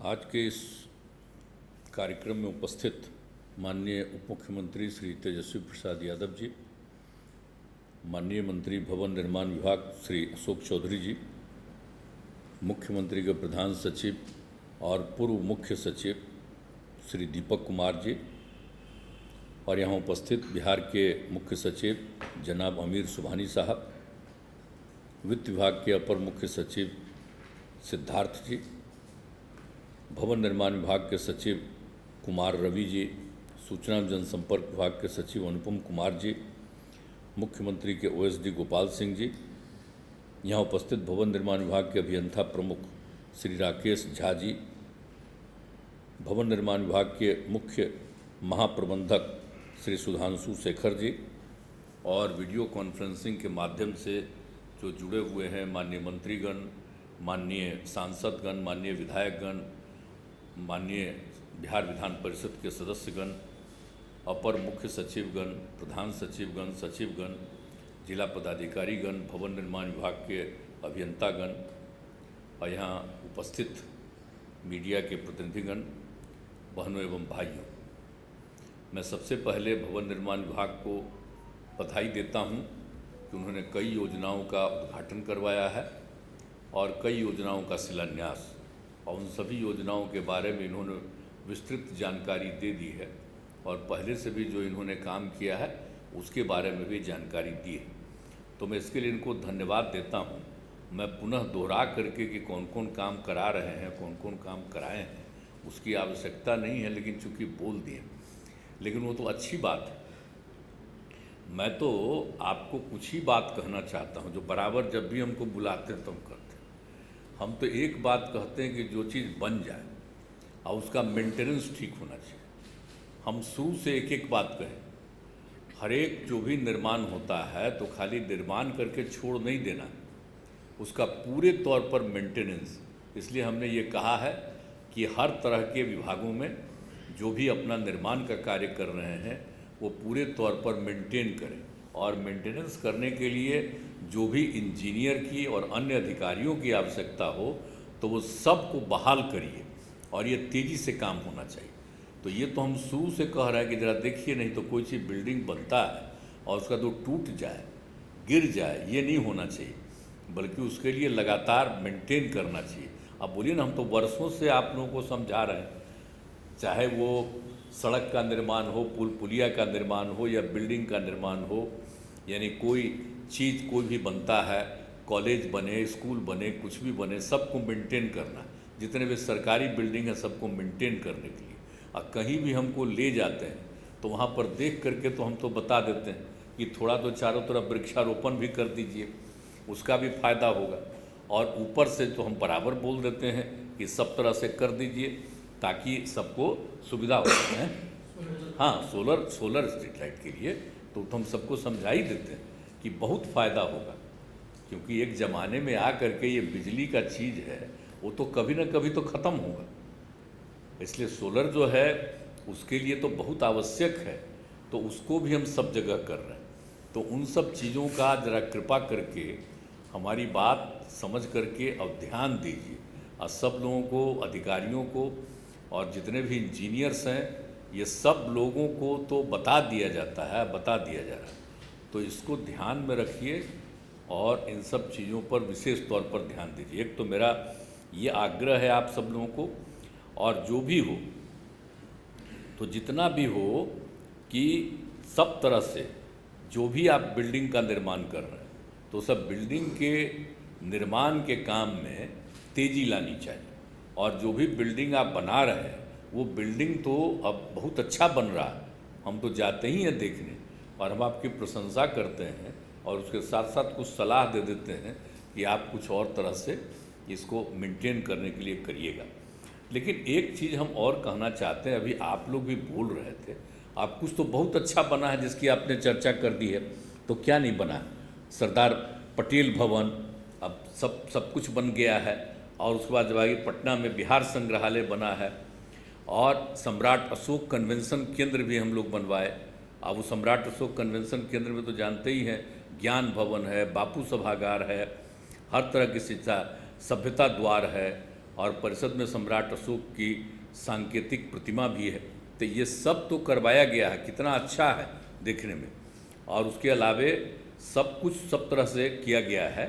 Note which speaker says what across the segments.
Speaker 1: आज के इस कार्यक्रम में उपस्थित माननीय उप मुख्यमंत्री श्री तेजस्वी प्रसाद यादव जी, माननीय मंत्री भवन निर्माण विभाग श्री अशोक चौधरी जी, मुख्यमंत्री के प्रधान सचिव और पूर्व मुख्य सचिव श्री दीपक कुमार जी, और यहाँ उपस्थित बिहार के मुख्य सचिव जनाब अमीर सुबहानी साहब, वित्त विभाग के अपर मुख्य सचिव सिद्धार्थ जी, भवन निर्माण विभाग के सचिव कुमार रवि जी, सूचना एवं जनसंपर्क विभाग के सचिव अनुपम कुमार जी, मुख्यमंत्री के ओएसडी गोपाल सिंह जी, यहाँ उपस्थित भवन निर्माण विभाग के अभियंता प्रमुख श्री राकेश झा जी, भवन निर्माण विभाग के मुख्य महाप्रबंधक श्री सुधांशु शेखर जी, और वीडियो कॉन्फ्रेंसिंग के माध्यम से जो जुड़े हुए हैं माननीय मंत्रीगण, माननीय सांसदगण, माननीय विधायकगण, माननीय बिहार विधान परिषद के सदस्यगण, अपर मुख्य सचिवगण, प्रधान सचिवगण, सचिवगण, जिला पदाधिकारीगण, भवन निर्माण विभाग के अभियंतागण और यहाँ उपस्थित मीडिया के प्रतिनिधिगण, बहनों एवं भाइयों, मैं सबसे पहले भवन निर्माण विभाग को बधाई देता हूँ कि उन्होंने कई योजनाओं का उद्घाटन करवाया है और कई योजनाओं का शिलान्यास, और उन सभी योजनाओं के बारे में इन्होंने विस्तृत जानकारी दे दी है और पहले से भी जो इन्होंने काम किया है उसके बारे में भी जानकारी दी है। तो मैं इसके लिए इनको धन्यवाद देता हूँ। मैं पुनः दोहरा करके कि कौन कौन काम करा रहे हैं, कौन कौन काम कराए हैं, उसकी आवश्यकता नहीं है, लेकिन चूँकि बोल दिए, लेकिन वो तो अच्छी बात है। मैं तो आपको कुछ ही बात कहना चाहता हूँ जो बराबर जब भी हमको बुलाते हैं तो हम करते हैं। हम तो एक बात कहते हैं कि जो चीज़ बन जाए और उसका मेंटेनेंस ठीक होना चाहिए। हम शुरू से एक एक बात कहें, हर एक जो भी निर्माण होता है तो खाली निर्माण करके छोड़ नहीं देना, उसका पूरे तौर पर मेंटेनेंस। इसलिए हमने ये कहा है कि हर तरह के विभागों में जो भी अपना निर्माण का कार्य कर रहे हैं वो पूरे तौर पर मेंटेन करें, और मेंटेनेंस करने के लिए जो भी इंजीनियर की और अन्य अधिकारियों की आवश्यकता हो तो वो सबको बहाल करिए और ये तेज़ी से काम होना चाहिए। तो ये तो हम शुरू से कह रहे हैं कि ज़रा देखिए, नहीं तो कोई चीज़ बिल्डिंग बनता है और उसका तो टूट जाए, गिर जाए, ये नहीं होना चाहिए, बल्कि उसके लिए लगातार मेंटेन करना चाहिए। अब बोलिए ना, हम तो वर्षों से आप लोगों को समझा रहे हैं, चाहे वो सड़क का निर्माण हो, पुल पुलिया का निर्माण हो या बिल्डिंग का निर्माण हो, यानी कोई चीज़ कोई भी बनता है, कॉलेज बने, स्कूल बने, कुछ भी बने, सबको मेंटेन करना। जितने भी सरकारी बिल्डिंग है सबको मेंटेन करने के लिए। और कहीं भी हमको ले जाते हैं तो वहाँ पर देख करके तो हम तो बता देते हैं कि थोड़ा तो चारों तरफ वृक्षारोपण भी कर दीजिए, उसका भी फायदा होगा। और ऊपर से तो हम बराबर बोल देते हैं कि सब तरह से कर दीजिए ताकि सबको सुविधा हो जाए। हाँ, सोलर स्ट्रीट लाइट के लिए तो हम सबको समझा ही देते हैं कि बहुत फ़ायदा होगा, क्योंकि एक ज़माने में आ करके ये बिजली का चीज़ है वो तो कभी ना कभी तो ख़त्म होगा। इसलिए सोलर जो है उसके लिए तो बहुत आवश्यक है, तो उसको भी हम सब जगह कर रहे हैं। तो उन सब चीज़ों का ज़रा कृपा करके हमारी बात समझ करके अब ध्यान दीजिए, और सब लोगों को, अधिकारियों को और जितने भी इंजीनियर्स हैं, ये सब लोगों को तो बता दिया जाता है, बता दिया जा रहा है। तो इसको ध्यान में रखिए और इन सब चीज़ों पर विशेष तौर पर ध्यान दीजिए। एक तो मेरा ये आग्रह है आप सब लोगों को, और जो भी हो तो जितना भी हो कि सब तरह से जो भी आप बिल्डिंग का निर्माण कर रहे हैं तो सब बिल्डिंग के निर्माण के काम में तेज़ी लानी चाहिए। और जो भी बिल्डिंग आप बना रहे हैं वो बिल्डिंग तो अब बहुत अच्छा बन रहा है, हम तो जाते ही हैं देखने और हम आपकी प्रशंसा करते हैं और उसके साथ साथ कुछ सलाह दे देते हैं कि आप कुछ और तरह से इसको मेंटेन करने के लिए करिएगा। लेकिन एक चीज़ हम और कहना चाहते हैं, अभी आप लोग भी बोल रहे थे, आप कुछ तो बहुत अच्छा बना है जिसकी आपने चर्चा कर दी है, तो क्या नहीं बना? सरदार पटेल भवन अब सब कुछ बन गया है, और उसके बाद जब पटना में बिहार संग्रहालय बना है, और सम्राट अशोक कन्वेंशन केंद्र भी हम लोग बनवाए। अब वो सम्राट अशोक कन्वेंशन केंद्र में तो जानते ही हैं, ज्ञान भवन है, बापू सभागार है, हर तरह की शिक्षा, सभ्यता द्वार है, और परिषद में सम्राट अशोक की सांकेतिक प्रतिमा भी है। तो ये सब तो करवाया गया है, कितना अच्छा है देखने में। और उसके अलावे सब कुछ सब तरह से किया गया है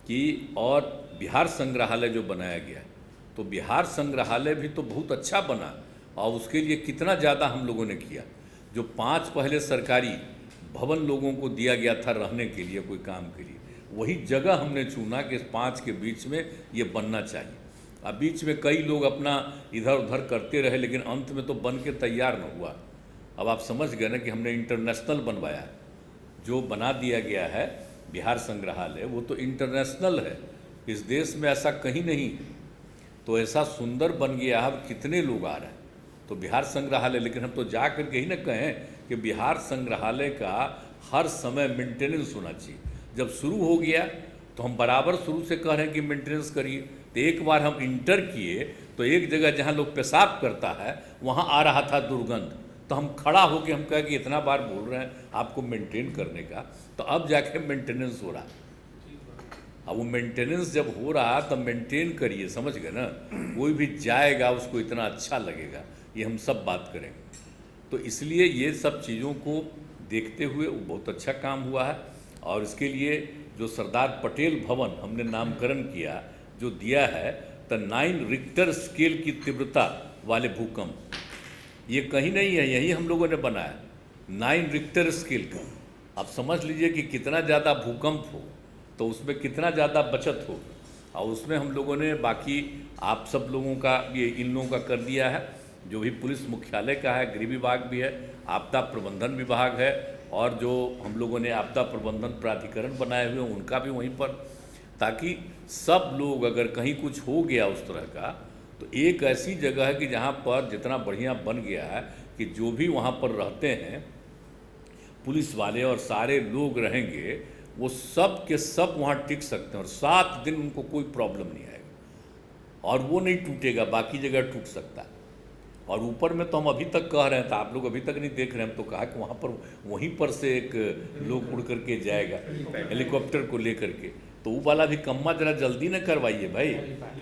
Speaker 1: कि और बिहार संग्रहालय जो बनाया गया है, तो बिहार संग्रहालय भी तो बहुत अच्छा बना, और उसके लिए कितना ज़्यादा हम लोगों ने किया। जो 5 पहले सरकारी भवन लोगों को दिया गया था रहने के लिए, कोई काम के लिए, वही जगह हमने चुना कि इस 5 के बीच में ये बनना चाहिए। अब बीच में कई लोग अपना इधर उधर करते रहे, लेकिन अंत में तो बन के तैयार न हुआ। अब आप समझ गए ना कि हमने इंटरनेशनल बनवाया है। जो बना दिया गया है बिहार संग्रहालय, वो तो इंटरनेशनल है, इस देश में ऐसा कहीं नहीं है। तो ऐसा सुंदर बन गया है, अब कितने लोग आ रहे हैं। तो बिहार संग्रहालय, लेकिन हम तो जा कर के ही ना कहें कि बिहार संग्रहालय का हर समय मेंटेनेंस होना चाहिए। जब शुरू हो गया तो हम बराबर शुरू से कह रहे हैं कि मेंटेनेंस करिए। तो एक बार हम इंटर किए तो एक जगह जहाँ लोग पेशाब करता है वहाँ आ रहा था दुर्गंध, तो हम खड़ा होकर हम कहे कि इतना बार बोल रहे हैं आपको मेंटेन करने का, तो अब जाके मेंटेनेंस हो रहा। अब वो मेंटेनेंस जब हो रहा तब मेंटेन करिए, समझ गए ना। कोई भी जाएगा उसको इतना अच्छा लगेगा, ये हम सब बात करेंगे। तो इसलिए ये सब चीज़ों को देखते हुए वो बहुत अच्छा काम हुआ है। और इसके लिए जो सरदार पटेल भवन हमने नामकरण किया, जो दिया है द 9 रिक्टर स्केल की तीव्रता वाले भूकंप, ये कहीं नहीं है, यही हम लोगों ने बनाया 9 रिक्टर स्केल का। आप समझ लीजिए कि कितना ज़्यादा भूकंप हो तो उसमें कितना ज़्यादा बचत हो। और उसमें हम लोगों ने बाकी आप सब लोगों का, ये इन लोगों का कर दिया है, जो भी पुलिस मुख्यालय का है, गृह विभाग भी है, आपदा प्रबंधन विभाग है, और जो हम लोगों ने आपदा प्रबंधन प्राधिकरण बनाए हुए हैं उनका भी वहीं पर, ताकि सब लोग अगर कहीं कुछ हो गया उस तरह का, तो एक ऐसी जगह है कि जहाँ पर जितना बढ़िया बन गया है कि जो भी वहाँ पर रहते हैं पुलिस वाले और सारे लोग रहेंगे, वो सब के सब वहाँ टिक सकते हैं और 7 दिन उनको कोई प्रॉब्लम नहीं आएगा। और वो नहीं टूटेगा, बाकी जगह टूट सकता है। और ऊपर में तो हम अभी तक कह रहे हैं, तो आप लोग अभी तक नहीं देख रहे हैं, हम तो कहा कि वहाँ पर वहीं पर से एक लोग उड़ करके जाएगा हेलीकॉप्टर को लेकर के, तो वो वाला भी कम्मा जरा जल्दी न करवाइए भाई।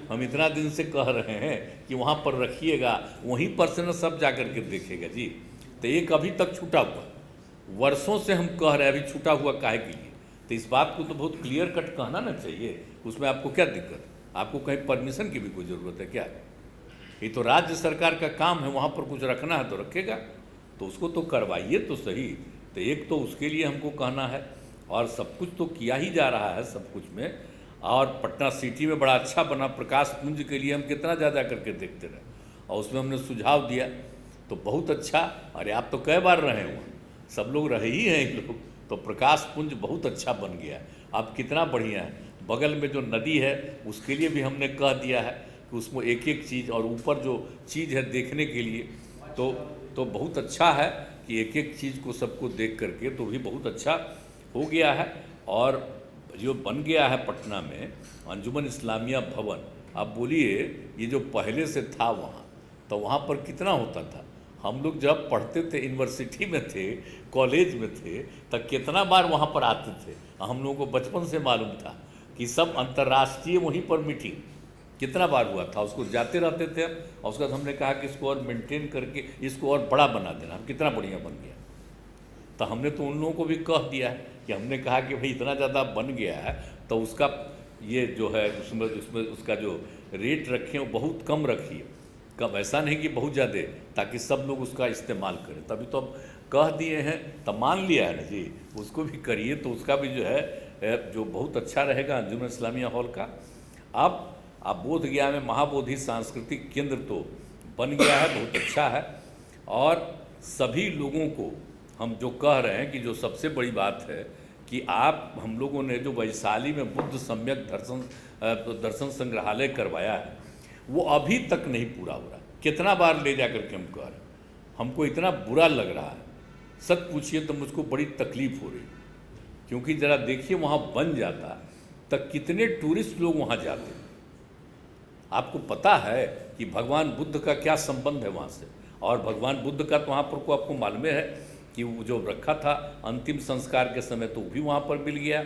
Speaker 1: हम इतना दिन से कह रहे हैं कि वहाँ पर रखिएगा, वहीं पर से न सब जा कर के देखेगा जी। तो एक अभी तक छूटा हुआ, वर्षों से हम कह रहे हैं, अभी छूटा हुआ काहे के लिए। तो इस बात को तो बहुत क्लियर कट कहना ना चाहिए, उसमें आपको क्या दिक्कत, आपको कहीं परमिशन की भी कोई ज़रूरत है क्या? ये तो राज्य सरकार का काम है, वहाँ पर कुछ रखना है तो रखेगा, तो उसको तो करवाइए तो सही। तो एक तो उसके लिए हमको कहना है, और सब कुछ तो किया ही जा रहा है सब कुछ में। और पटना सिटी में बड़ा अच्छा बना, प्रकाश पुंज के लिए हम कितना ज़्यादा करके देखते रहे, और उसमें हमने सुझाव दिया तो बहुत अच्छा। अरे आप तो कई बार रहे हुए, सब लोग रहे ही हैं इन लोग, तो प्रकाश पुंज बहुत अच्छा बन गया। अब कितना बढ़िया है, बगल में जो नदी है उसके लिए भी हमने कह दिया है कि उसमें एक एक चीज़, और ऊपर जो चीज़ है देखने के लिए तो बहुत अच्छा है कि एक एक चीज़ को सबको देख करके, तो भी बहुत अच्छा हो गया है। और जो बन गया है पटना में अंजुमन इस्लामिया भवन, आप बोलिए ये जो पहले से था वहाँ, तो वहाँ पर कितना होता था। हम लोग जब पढ़ते थे, यूनिवर्सिटी में थे, कॉलेज में थे, तब कितना बार वहाँ पर आते थे। हम लोगों को बचपन से मालूम था कि सब अंतर्राष्ट्रीय वहीं पर मीटिंग कितना बार हुआ था, उसको जाते रहते थे। और उसके बाद हमने कहा कि इसको और मेंटेन करके इसको और बड़ा बना देना, हम कितना बढ़िया बन गया। तो हमने तो उन लोगों को भी कह दिया है कि हमने कहा कि भाई इतना ज़्यादा बन गया है तो उसका ये जो है उसमें उसका जो रेट रखें वो बहुत कम रखिए, कम ऐसा नहीं कि बहुत ज़्यादा, ताकि सब लोग उसका इस्तेमाल करें। तभी तो अब कह दिए हैं, तब मान लिया है ना जी, उसको भी करिए। तो उसका भी जो है जो बहुत अच्छा रहेगा अंजुमन इस्लामिया हॉल का। अब बोध गया में महाबोधि सांस्कृतिक केंद्र तो बन गया है, बहुत अच्छा है। और सभी लोगों को हम जो कह रहे हैं कि जो सबसे बड़ी बात है कि आप हम लोगों ने जो वैशाली में बुद्ध सम्यक दर्शन संग्रहालय करवाया है, वो अभी तक नहीं पूरा हो रहा। कितना बार ले जा करके हम कह रहे हैं, हमको इतना बुरा लग रहा है, सच पूछिए तो मुझको बड़ी तकलीफ़ हो रही। क्योंकि ज़रा देखिए वहाँ बन जाता तब कितने टूरिस्ट लोग वहाँ जाते। आपको पता है कि भगवान बुद्ध का क्या संबंध है वहाँ से, और भगवान बुद्ध का तो वहाँ पर को आपको मालूम है कि वो जो रखा था अंतिम संस्कार के समय तो भी वहाँ पर मिल गया।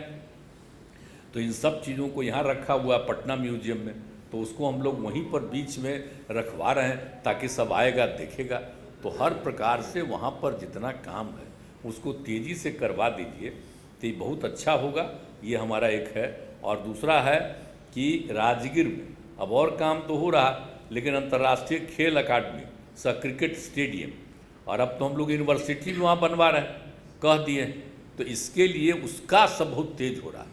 Speaker 1: तो इन सब चीज़ों को यहाँ रखा हुआ पटना म्यूजियम में, तो उसको हम लोग वहीं पर बीच में रखवा रहे हैं ताकि सब आएगा देखेगा। तो हर प्रकार से वहाँ पर जितना काम है उसको तेज़ी से करवा दीजिए तो ये बहुत अच्छा होगा। ये हमारा एक है। और दूसरा है कि राजगीर में अब और काम तो हो रहा, लेकिन अंतर्राष्ट्रीय खेल अकादमी सा क्रिकेट स्टेडियम, और अब तो हम लोग यूनिवर्सिटी भी वहाँ बनवा रहे हैं, कह दिए हैं। तो इसके लिए उसका सब बहुत तेज हो रहा है।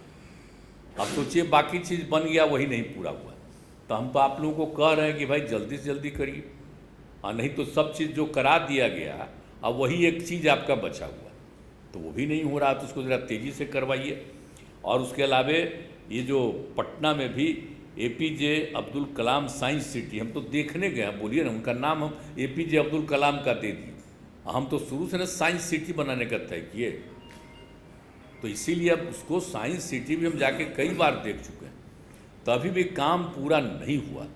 Speaker 1: अब सोचिए बाकी चीज़ बन गया, वही नहीं पूरा हुआ। तो हम तो आप लोगों को कह रहे हैं कि भाई जल्दी से जल्दी करिए, और नहीं तो सब चीज़ जो करा दिया गया अब वही एक चीज़ आपका बचा हुआ, तो वो भी नहीं हो रहा, तो उसको ज़रा तेज़ी से करवाइए। और उसके अलावे ये जो पटना में भी APJ Abdul Kalam science city, हम तो देखने गए हैं, बोलिए ना उनका नाम हम APJ अब्दुल कलाम का दे दिए। हम तो शुरू से ना साइंस सिटी बनाने का तय किए, तो इसीलिए अब उसको साइंस सिटी भी हम जाके कई बार देख चुके हैं, तभी भी काम पूरा नहीं हुआ।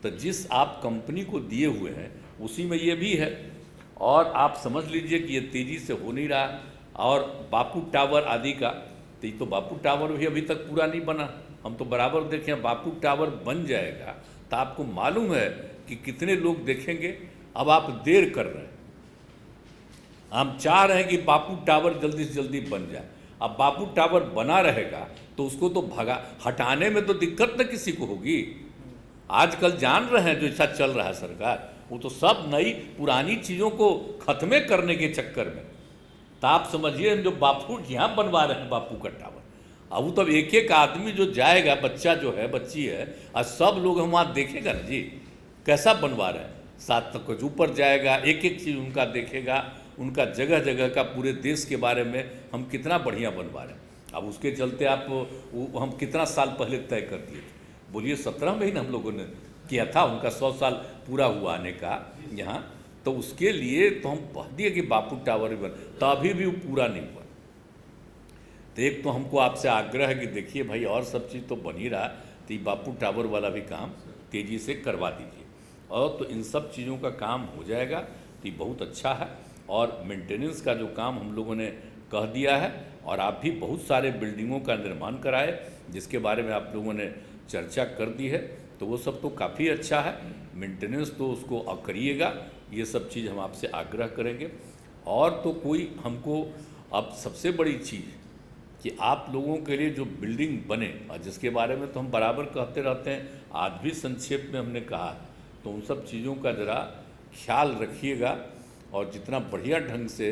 Speaker 1: तो जिस आप कंपनी को दिए हुए हैं उसी में ये भी है, और आप समझ लीजिए कि ये तेज़ी से हो नहीं रहा। और बापू टावर आदि का, तो ये तो बापू टावर भी अभी तक पूरा नहीं बना। हम तो बराबर देखें बापू टावर बन जाएगा तो आपको मालूम है कि कितने लोग देखेंगे। अब आप देर कर रहे हैं, हम चाह रहे हैं कि बापू टावर जल्दी से जल्दी बन जाए। अब बापू टावर बना रहेगा तो उसको तो हटाने में तो दिक्कत न किसी को होगी। आजकल जान रहे हैं जो ऐसा चल रहा है सरकार, वो तो सब नई पुरानी चीज़ों को खत्मे करने के चक्कर में। तो आप समझिए जो बापू यहाँ बनवा रहे हैं बापू का टावर, अब वो तब एक एक आदमी जो जाएगा, बच्चा जो है बच्ची है, और सब लोग हम वहाँ देखेगा ना जी कैसा बनवा रहे हैं। 7 तक कुछ ऊपर जाएगा, एक एक चीज़ उनका देखेगा, उनका जगह जगह का पूरे देश के बारे में हम कितना बढ़िया बनवा रहे हैं। अब उसके चलते आप हम कितना साल पहले तय कर दिए थे, बोलिए 17 में ही ना हम लोगों ने किया था, उनका 100 साल पूरा हुआ आने का यहाँ। तो उसके लिए तो हम कह दिए कि बापू टावर भी बन, तभी भी वो पूरा नहीं हुआ। तो एक तो हमको आपसे आग्रह है कि देखिए भाई और सब चीज़ तो बन ही रहा, तो ये बापू टावर वाला भी काम तेज़ी से करवा दीजिए। और तो इन सब चीज़ों का काम हो जाएगा तो ये बहुत अच्छा है। और मेंटेनेंस का जो काम हम लोगों ने कह दिया है, और आप भी बहुत सारे बिल्डिंगों का निर्माण कराए जिसके बारे में आप लोगों ने चर्चा कर दी है, तो वो सब तो काफ़ी अच्छा है। मेंटेनेंस तो उसको करिएगा, ये सब चीज़ हम आपसे आग्रह करेंगे। और तो कोई हमको अब सबसे बड़ी चीज़ कि आप लोगों के लिए जो बिल्डिंग बने, और जिसके बारे में तो हम बराबर कहते रहते हैं, आज भी संक्षेप में हमने कहा, तो उन सब चीज़ों का ज़रा ख्याल रखिएगा। और जितना बढ़िया ढंग से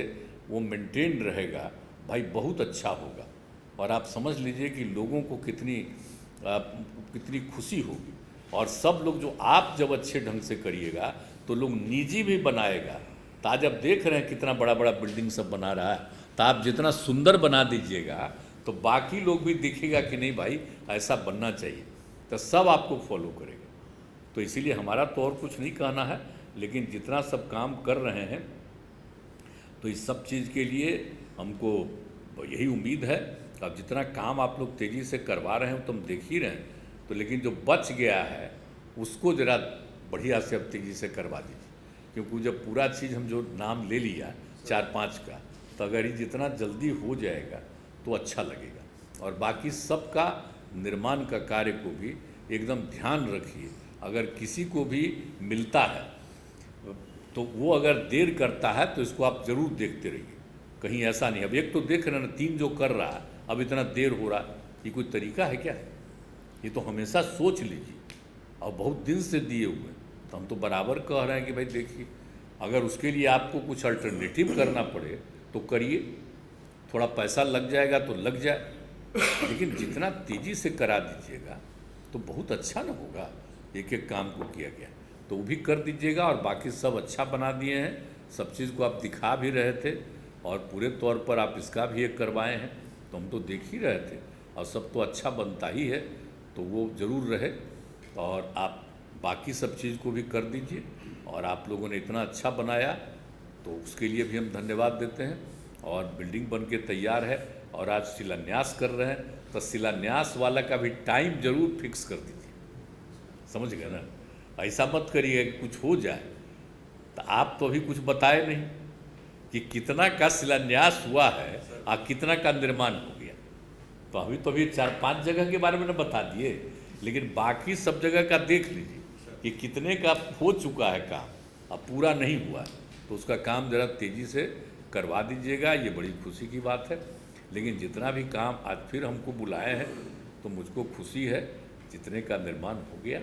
Speaker 1: वो मेंटेन रहेगा भाई बहुत अच्छा होगा। और आप समझ लीजिए कि लोगों को कितनी खुशी होगी। और सब लोग जो आप जब अच्छे ढंग से करिएगा तो लोग निजी भी बनाएगा। तो आज आप देख रहे हैं कितना बड़ा बड़ा बिल्डिंग सब बना रहा है, तो आप जितना सुंदर बना दीजिएगा तो बाकी लोग भी दिखेगा कि नहीं भाई ऐसा बनना चाहिए, तो सब आपको फॉलो करेगा। तो इसीलिए हमारा तो और कुछ नहीं कहना है, लेकिन जितना सब काम कर रहे हैं तो इस सब चीज़ के लिए हमको यही उम्मीद है। अब जितना काम आप लोग तेज़ी से करवा रहे हैं तो हम देख ही रहे हैं, तो लेकिन जो बच गया है उसको ज़रा बढ़िया से अब तेज़ी से करवा दीजिए, क्योंकि जब पूरा चीज़ हम जो नाम ले लिया 4-5 का, तो अगर ये जितना जल्दी हो जाएगा तो अच्छा लगेगा। और बाकी सबका निर्माण का कार्य को भी एकदम ध्यान रखिए। अगर किसी को भी मिलता है तो वो अगर देर करता है तो इसको आप ज़रूर देखते रहिए, कहीं ऐसा नहीं। अब एक तो देख रहे हैं 3 जो कर रहा है, अब इतना देर हो रहा, ये कोई तरीका है क्या? ये तो हमेशा सोच लीजिए। और बहुत दिन से दिए हुए, तो हम तो बराबर कह रहे हैं कि भाई देखिए, अगर उसके लिए आपको कुछ अल्टरनेटिव करना पड़े तो करिए, थोड़ा पैसा लग जाएगा तो लग जाए, लेकिन जितना तेज़ी से करा दीजिएगा तो बहुत अच्छा ना होगा। एक एक काम को किया गया तो वो भी कर दीजिएगा। और बाकी सब अच्छा बना दिए हैं, सब चीज़ को आप दिखा भी रहे थे, और पूरे तौर पर आप इसका भी एक करवाए हैं, तो हम तो देख ही रहे थे। और सब तो अच्छा बनता ही है, तो वो ज़रूर रहे। और आप बाकी सब चीज़ को भी कर दीजिए। और आप लोगों ने इतना अच्छा बनाया तो उसके लिए भी हम धन्यवाद देते हैं। और बिल्डिंग बन के तैयार है, और आज शिलान्यास कर रहे हैं, तो शिलान्यास वाला का भी टाइम ज़रूर फिक्स कर दीजिए, समझ गए ना? ऐसा मत करिए कि कुछ हो जाए तो आप तो अभी कुछ बताए नहीं कि कितना का शिलान्यास हुआ है और कितना का निर्माण हो गया। तो अभी 4-5 जगह के बारे में ना बता दिए लेकिन बाकी सब जगह का देख लीजिए कि कितने का हो चुका है काम, अब पूरा नहीं हुआ है, तो उसका काम ज़रा तेज़ी से करवा दीजिएगा, ये बड़ी खुशी की बात है। लेकिन जितना भी काम आज फिर हमको बुलाए हैं तो मुझको खुशी है जितने का निर्माण हो गया,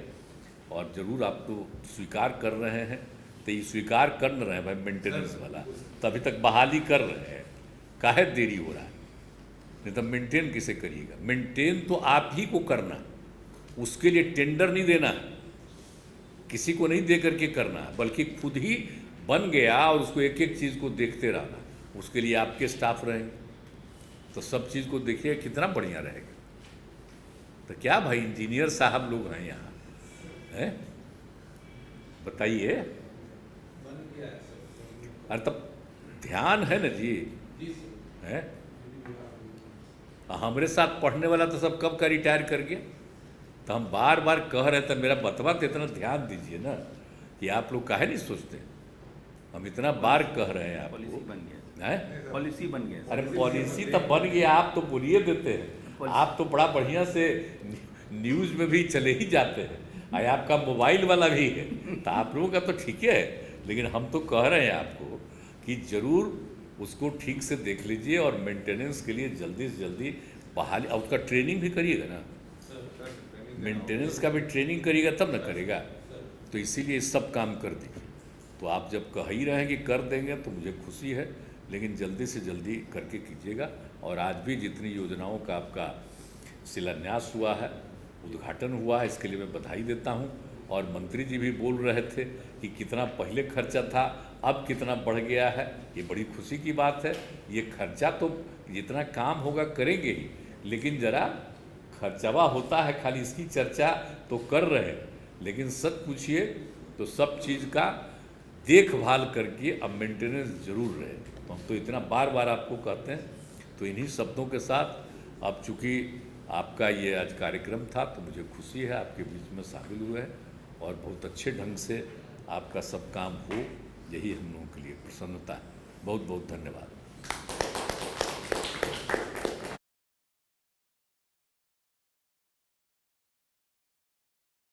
Speaker 1: और ज़रूर आप तो स्वीकार कर रहे हैं, तो ये स्वीकार कर न रहे हैं भाई मेंटेनेंस वाला, तो अभी तक बहाली कर रहे हैं, काहे देरी हो रहा है? नहीं तो मेंटेन किसे करिएगा? मेंटेन तो आप ही को करना, उसके लिए टेंडर नहीं देना, किसी को नहीं दे करके करना, बल्कि खुद ही बन गया और उसको एक एक चीज़ को देखते रहना, उसके लिए आपके स्टाफ रहेंगे, तो सब चीज़ को देखिए कितना बढ़िया रहेगा। तो क्या भाई इंजीनियर साहब लोग हैं यहाँ, हैं? बताइए। अरे तब ध्यान है ना जी, हैं? हमारे साथ पढ़ने वाला तो सब कब का रिटायर कर गया, तो हम बार बार कह रहे थे मेरा बतवा तो इतना ध्यान दीजिए ना कि आप लोग काहे नहीं सोचते, हम इतना बार कह रहे हैं,
Speaker 2: पॉलिसी बन गया
Speaker 1: है
Speaker 2: पॉलिसी बन गया।
Speaker 1: अरे पॉलिसी तो बन गया, आप तो बोलिए देते हैं, आप तो बड़ा बढ़िया से न्यूज़ में भी चले ही जाते हैं, आया आपका मोबाइल वाला भी है, तो आप लोगों का तो ठीक है, लेकिन हम तो कह रहे हैं आपको कि ज़रूर उसको ठीक से देख लीजिए और मेंटेनेंस के लिए जल्दी से जल्दी बहाली, और उसका ट्रेनिंग भी करिएगा ना, मेंटेनेंस का भी ट्रेनिंग करिएगा तब ना करेगा, तो इसीलिए सब काम कर दीजिए। तो आप जब कह ही रहे हैं कि कर देंगे तो मुझे खुशी है, लेकिन जल्दी से जल्दी करके कीजिएगा। और आज भी जितनी योजनाओं का आपका शिलान्यास हुआ है, उद्घाटन हुआ है, इसके लिए मैं बधाई देता हूं। और मंत्री जी भी बोल रहे थे कि कितना पहले खर्चा था, अब कितना बढ़ गया है, ये बड़ी खुशी की बात है। ये खर्चा तो जितना काम होगा करेंगे ही, लेकिन ज़रा खर्चावा होता है, खाली इसकी चर्चा तो कर रहे हैं, लेकिन सच पूछिए तो सब चीज़ का देखभाल करके अब मेंटेनेंस जरूर रहे। तो हम तो इतना बार बार आपको कहते हैं, तो इन्हीं शब्दों के साथ अब चूँकि आपका ये आज कार्यक्रम था तो मुझे खुशी है आपके बीच में शामिल हुए हैं, और बहुत अच्छे ढंग से आपका सब काम हो, यही हम लोगों के लिए प्रसन्नता है। बहुत बहुत धन्यवाद।